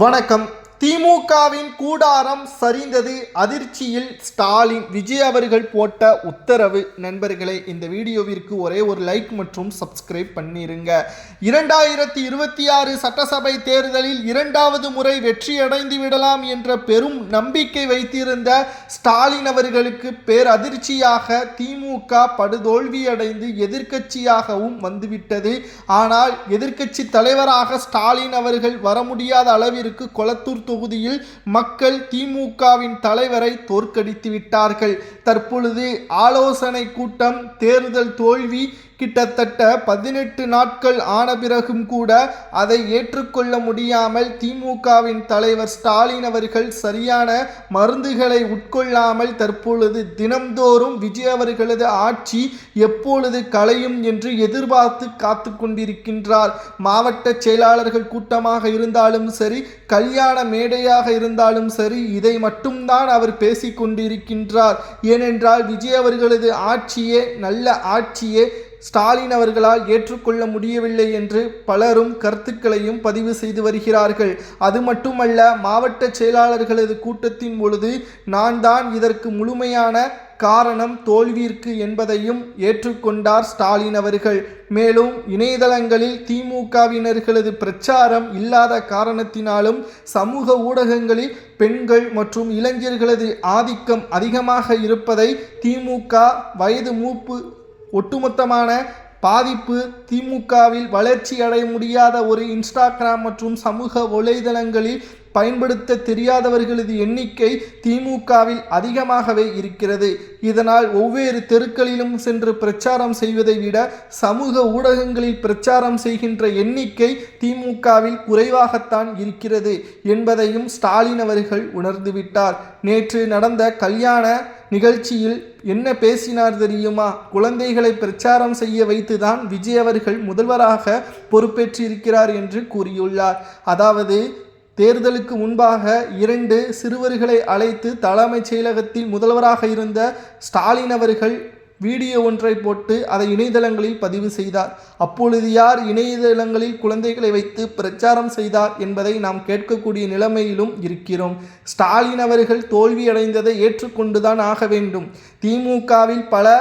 வணக்கம். திமுகவின் கூடாரம் சரிந்தது. அதிர்ச்சியில் ஸ்டாலின். விஜய் அவர்கள் போட்ட உத்தரவு. நண்பர்களே, இந்த வீடியோவிற்கு ஒரே ஒரு லைக் மற்றும் சப்ஸ்கிரைப் பண்ணிருங்க. 2026 சட்டசபை தேர்தலில் இரண்டாவது முறை வெற்றியடைந்து விடலாம் என்ற பெரும் நம்பிக்கை வைத்திருந்த ஸ்டாலின் அவர்களுக்கு பேரதிர்ச்சியாக திமுக படுதோல்வியடைந்து எதிர்க்கட்சியாகவும் வந்துவிட்டது. ஆனால் எதிர்க்கட்சி தலைவராக ஸ்டாலின் அவர்கள் வர முடியாத அளவிற்கு கொளத்தூர் தொகுதியில் மக்கள் திமுகவின் தலைவரை தோற்கடித்து விட்டார்கள். தற்பொழுது ஆலோசனை கூட்டம், தேர்தல் தோல்வி கிட்டத்தட்ட 18 நாட்கள் ஆன பிறகும் கூட அதை ஏற்றுக்கொள்ள முடியாமல் திமுகவின் தலைவர் ஸ்டாலின் அவர்கள் சரியான மருந்துகளை உட்கொள்ளாமல் தற்பொழுது தினம்தோறும் விஜய் அவர்களது ஆட்சி எப்பொழுது கலையும் என்று எதிர்பார்த்து காத்து கொண்டிருக்கின்றார். மாவட்ட செயலாளர்கள் கூட்டமாக இருந்தாலும் சரி, கல்யாண மேடையாக இருந்தாலும் சரி, இதை மட்டும்தான் அவர் பேசிக் கொண்டிருக்கின்றார். ஏனென்றால் விஜய் அவர்களது ஆட்சியே நல்ல ஆட்சியே ஸ்டாலின் அவர்களால் ஏற்றுக்கொள்ள முடியவில்லை என்று பலரும் கருத்துக்களையும் பதிவு செய்து வருகிறார்கள். அது மட்டுமல்ல, மாவட்ட செயலாளர்களது கூட்டத்தின் பொழுது நான் தான் இதற்கு முழுமையான காரணம் தோல்விற்கு என்பதையும் ஏற்றுக்கொண்டார் ஸ்டாலின் அவர்கள். மேலும் இணையதளங்களில் திமுகவினர்களது பிரச்சாரம் இல்லாத காரணத்தினாலும் சமூக ஊடகங்களில் பெண்கள் மற்றும் இளைஞர்களது ஆதிக்கம் அதிகமாக இருப்பதை, திமுக வயது மூப்பு ஒட்டுமொத்தமான பாதிப்பு, திமுகவில் வளர்ச்சி அடைய முடியாத ஒரு இன்ஸ்டாகிராம் மற்றும் சமூக வலைதளங்களில் பயன்படுத்த தெரியாதவர்களது எண்ணிக்கை திமுகவில் அதிகமாகவே இருக்கிறது. இதனால் ஒவ்வொரு தெருக்களிலும் சென்று பிரச்சாரம் செய்வதை விட சமூக ஊடகங்களில் பிரச்சாரம் செய்கின்ற எண்ணிக்கை திமுகவில் குறைவாகத்தான் இருக்கிறது என்பதையும் ஸ்டாலின் அவர்கள் உணர்ந்துவிட்டார். நேற்று நடந்த கல்யாண நிகழ்ச்சியில் என்ன பேசினார் தெரியுமா? குழந்தைகளை பிரச்சாரம் செய்ய வைத்துதான் விஜய் அவர்கள் முதல்வராக பொறுப்பேற்றிருக்கிறார் என்று கூறியுள்ளார். அதாவது, தேர்தலுக்கு முன்பாக 2 சிறுவர்களை அழைத்து தலைமைச் செயலகத்தில் முதல்வராக இருந்த ஸ்டாலின் அவர்கள் வீடியோ ஒன்றை போட்டு அதை இணையதளங்களில் பதிவு செய்தார். அப்பொழுது யார் இணையதளங்களில் குழந்தைகளை வைத்து பிரச்சாரம் செய்தார் என்பதை நாம் கேட்கக்கூடிய நிலைமையிலும் இருக்கிறோம். ஸ்டாலின் அவர்கள் தோல்வியடைந்ததை ஏற்றுக்கொண்டுதான் ஆக வேண்டும். திமுகவில் பல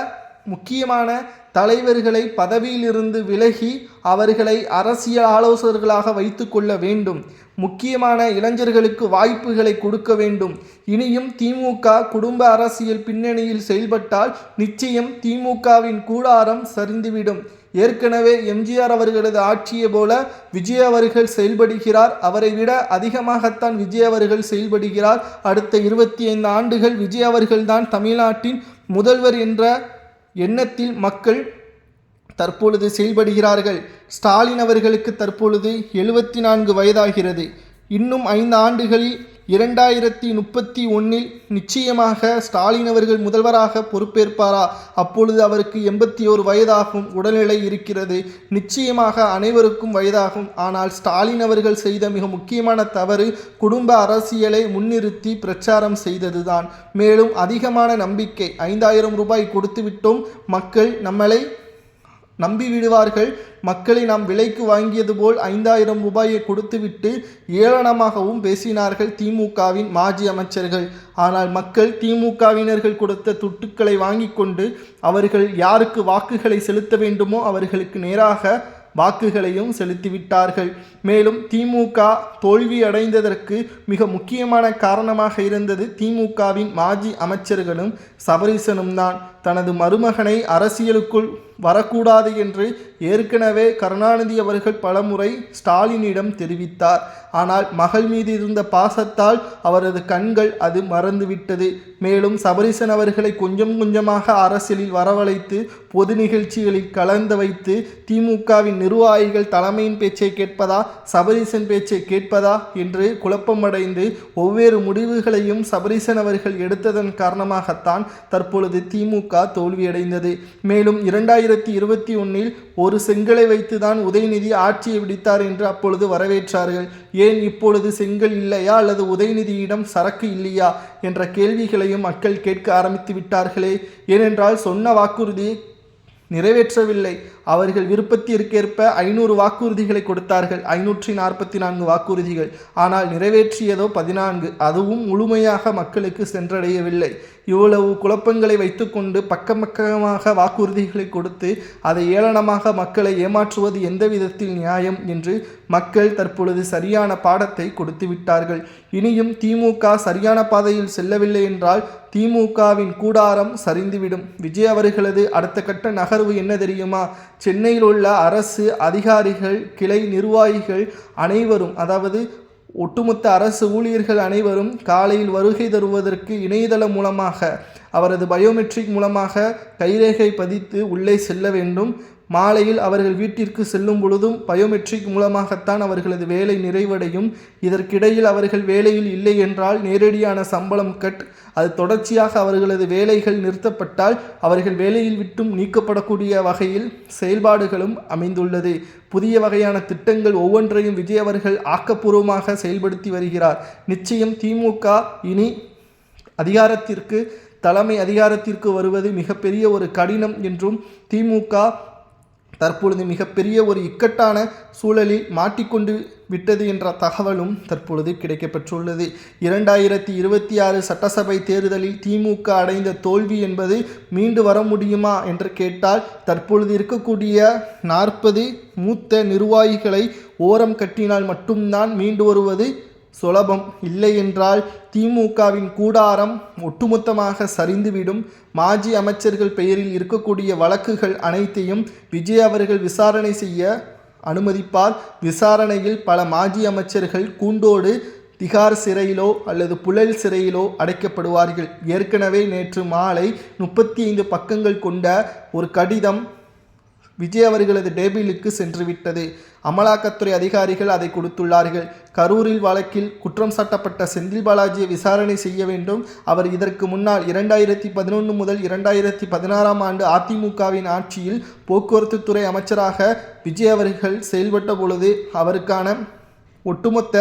முக்கியமான தலைவர்களை பதவியிலிருந்து விலகி அவர்களை அரசியல் ஆலோசகர்களாக வைத்து கொள்ள வேண்டும். முக்கியமான இளைஞர்களுக்கு வாய்ப்புகளை கொடுக்க வேண்டும். இனியும் திமுக குடும்ப அரசியல் பின்னணியில் செயல்பட்டால் நிச்சயம் திமுகவின் கூடாரம் சரிந்துவிடும். ஏற்கனவே எம்ஜிஆர் அவர்களது ஆட்சியை போல விஜய் அவர்கள் செயல்படுகிறார். அவரை விட அதிகமாகத்தான் விஜய் அவர்கள் செயல்படுகிறார். அடுத்த 25 ஆண்டுகள் விஜய் அவர்கள்தான் தமிழ்நாட்டின் முதல்வர் என்ற எண்ணத்தில் மக்கள் தற்பொழுது செயல்படுகிறார்கள். ஸ்டாலின் அவர்களுக்கு தற்பொழுது 74 வயதாகிறது. இன்னும் 5 ஆண்டுகளில் 2031 நிச்சயமாக ஸ்டாலின் அவர்கள் முதல்வராக பொறுப்பேற்பாரா? அப்பொழுது அவருக்கு 81 வயதாகும். உடல்நிலை இருக்கிறது. நிச்சயமாக அனைவருக்கும் வயதாகும். ஆனால் ஸ்டாலின் அவர்கள் செய்த மிக முக்கியமான தவறு குடும்ப அரசியலை முன்னிறுத்தி பிரச்சாரம் செய்ததுதான். மேலும் அதிகமான நம்பிக்கை, 5000 ரூபாய் கொடுத்து விட்டோம், மக்கள் நம்மளை நம்பி விடுவார்கள், மக்களை நாம் விலைக்கு வாங்கியது போல் 5000 ரூபாயை கொடுத்துவிட்டு ஏளனமாகவும் பேசினார்கள் திமுகவின் மாஜி அமைச்சர்கள். ஆனால் மக்கள் திமுகவினர்கள் கொடுத்த துட்டுக்களை வாங்கி கொண்டு அவர்கள் யாருக்கு வாக்குகளை செலுத்த வேண்டுமோ அவர்களுக்கு நேராக வாக்குகளையும் செலுத்திவிட்டார்கள். மேலும் திமுக தோல்வி அடைந்ததற்கு மிக முக்கியமான காரணமாக இருந்தது திமுகவின் மாஜி அமைச்சர்களும் சபரீசனும் தான். தனது மருமகனை அரசியலுக்குள் வரக்கூடாது என்று ஏற்கனவே கருணாநிதி அவர்கள் பலமுறை ஸ்டாலினிடம் தெரிவித்தார். ஆனால் மகள் மீது இருந்த பாசத்தால் அவரது கண்கள் அது மறந்துவிட்டது. மேலும் சபரீசன் அவர்களை கொஞ்சம் கொஞ்சமாக அரசியலில் வரவழைத்து பொது நிகழ்ச்சிகளில் கலந்து வைத்து திமுகவின் நிர்வாகிகள் தலைமையின் பேச்சை கேட்பதா, சபரீசன் பேச்சை கேட்பதா என்று குழப்பமடைந்து ஒவ்வொரு முடிவுகளையும் சபரீசன் அவர்கள் எடுத்ததன் காரணமாகத்தான் தற்பொழுது திமுக தோல்வியடைந்தது. மேலும் 2021 ஒரு செங்கலை வைத்துதான் உதயநிதி ஆட்சியை விடித்தார் என்று அப்பொழுது வரவேற்றார்கள். ஏன் இப்பொழுது செங்கல் இல்லையா அல்லது உதயநிதியிடம் சரக்கு இல்லையா என்ற கேள்விகளையும் மக்கள் கேட்க ஆரம்பித்து விட்டார்களே. ஏனென்றால் சொன்ன வாக்குறுதியை நிறைவேற்றவில்லை. அவர்கள் விருப்பத்திற்கேற்ப 500 வாக்குறுதிகளை கொடுத்தார்கள். 544 வாக்குறுதிகள். ஆனால் நிறைவேற்றியதோ 14. அதுவும் முழுமையாக மக்களுக்கு சென்றடையவில்லை. இவ்வளவு குழப்பங்களை வைத்துக்கொண்டு பக்கமாக வாக்குறுதிகளை கொடுத்து அதை ஏளனமாக மக்களை ஏமாற்றுவது எந்த விதத்தில் நியாயம் என்று மக்கள் தற்பொழுது சரியான பாடத்தை கொடுத்து விட்டார்கள். இனியும் திமுக சரியான பாதையில் செல்லவில்லை என்றால் திமுகவின் கூடாரம் சரிந்துவிடும். விஜய் அவர்களது அடுத்த கட்ட நகர்வு என்ன தெரியுமா? சென்னையில் உள்ள அரசு அதிகாரிகள், கிளை நிர்வாகிகள் அனைவரும், அதாவது ஒட்டுமொத்த அரசு ஊழியர்கள் அனைவரும் காலையில் வருகை தருவதற்கு இணையதளம் மூலமாக அவரது பயோமெட்ரிக் மூலமாக கைரேகை பதித்து உள்ளே செல்ல வேண்டும். மாலையில் அவர்கள் வீட்டிற்கு செல்லும் பொழுதும் பயோமெட்ரிக் மூலமாகத்தான் அவர்களது வேலை நிறைவடையும். இதற்கிடையில் அவர்கள் வேலையில் இல்லை என்றால் நேரடியான சம்பளம் கட். அது தொடர்ச்சியாக அவர்களது வேலைகள் நிறுத்தப்பட்டால் அவர்கள் வேலையில் விட்டும் நீக்கப்படக்கூடிய வகையில் செயல்பாடுகளும் அமைந்துள்ளது. புதிய வகையான திட்டங்கள் ஒவ்வொன்றையும் விஜய் அவர்கள் ஆக்கப்பூர்வமாக செயல்படுத்தி வருகிறார். நிச்சயம் திமுக இனி தலைமை அதிகாரத்திற்கு வருவது மிகப்பெரிய ஒரு கடினம் என்றும், திமுக தற்பொழுது மிகப்பெரிய ஒரு இக்கட்டான சூழலில் மாட்டிக்கொண்டு விட்டது என்ற தகவலும் தற்பொழுது கிடைக்கப்பெற்றுள்ளது. 2026 சட்டசபை தேர்தலில் திமுக அடைந்த தோல்வி என்பது மீண்டு வர முடியுமா என்று கேட்டால், தற்பொழுது இருக்கக்கூடிய 40 மூத்த நிர்வாகிகளை ஓரம் கட்டினால் மட்டும்தான் மீண்டு வருவது சுலபம். இல்லை என்றால் திமுகவின் கூடாரம் ஒட்டுமொத்தமாக சரிந்துவிடும். மாஜி அமைச்சர்கள் பெயரில் இருக்கக்கூடிய வழக்குகள் அனைத்தையும் விஜய் அவர்கள் விசாரணை செய்ய அனுமதிப்பார். விசாரணையில் பல மாஜி அமைச்சர்கள் கூண்டோடு திகார் சிறையிலோ அல்லது புழல் சிறையிலோ அடைக்கப்படுவார்கள். ஏற்கனவே நேற்று மாலை 35 பக்கங்கள் கொண்ட ஒரு கடிதம் விஜய் அவர்களது டேபிளுக்கு சென்றுவிட்டது. அமலாக்கத்துறை அதிகாரிகள் அதை கொடுத்துள்ளார்கள். கரூரில் வழக்கில் குற்றம் சாட்டப்பட்ட செந்தில் பாலாஜியை விசாரணை செய்ய வேண்டும். அவர் இதற்கு முன்னால் 2011 முதல் 2016 ஆண்டு அதிமுகவின் ஆட்சியில் போக்குவரத்து துறை அமைச்சராக விஜய் அவர்கள் செயல்பட்ட பொழுது அவருக்கான ஒட்டுமொத்த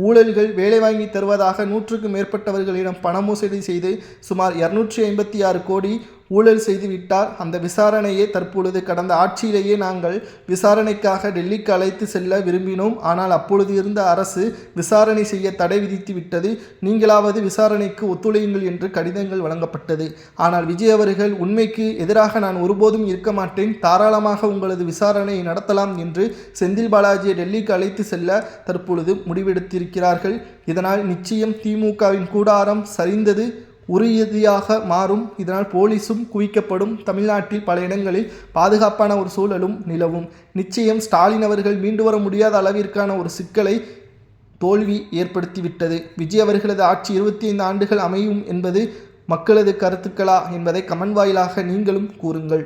ஊழல்கள், வேலை வாங்கி தருவதாக 100க்கும் மேற்பட்டவர்களிடம் பண மோசடி செய்து சுமார் 256 கோடி ஊழல் செய்துவிட்டார். அந்த விசாரணையை தற்பொழுது கடந்த ஆட்சியிலேயே நாங்கள் விசாரணைக்காக டெல்லிக்கு அழைத்து செல்ல விரும்பினோம். ஆனால் அப்பொழுது இருந்த அரசு விசாரணை செய்ய தடை விதித்து விட்டது. நீங்களாவது விசாரணைக்கு ஒத்துழையுங்கள் என்று கடிதங்கள் வழங்கப்பட்டது. ஆனால் விஜய் அவர்கள் உண்மைக்கு எதிராக நான் ஒருபோதும் இருக்க மாட்டேன், தாராளமாக உங்களது விசாரணையை நடத்தலாம் என்று செந்தில் பாலாஜியை டெல்லிக்கு அழைத்து செல்ல தற்பொழுது முடிவெடுத்திருக்கிறார்கள். இதனால் நிச்சயம் திமுகவின் கூடாரம் சரிந்தது உறுதியாக மாறும். இதனால் போலீஸும் குவிக்கப்படும். தமிழ்நாட்டில் பல இடங்களில் பாதுகாப்பான ஒரு சூழலும் நிலவும். நிச்சயம் ஸ்டாலின் அவர்கள் மீண்டு வர முடியாத அளவிற்கான ஒரு சிக்கலை தோல்வி ஏற்படுத்திவிட்டது. விஜய் அவர்களது ஆட்சி 25 ஆண்டுகள் அமையும் என்பது மக்களது கருத்துக்களா என்பதை கமெண்ட் வாயிலாக நீங்களும் கூறுங்கள்.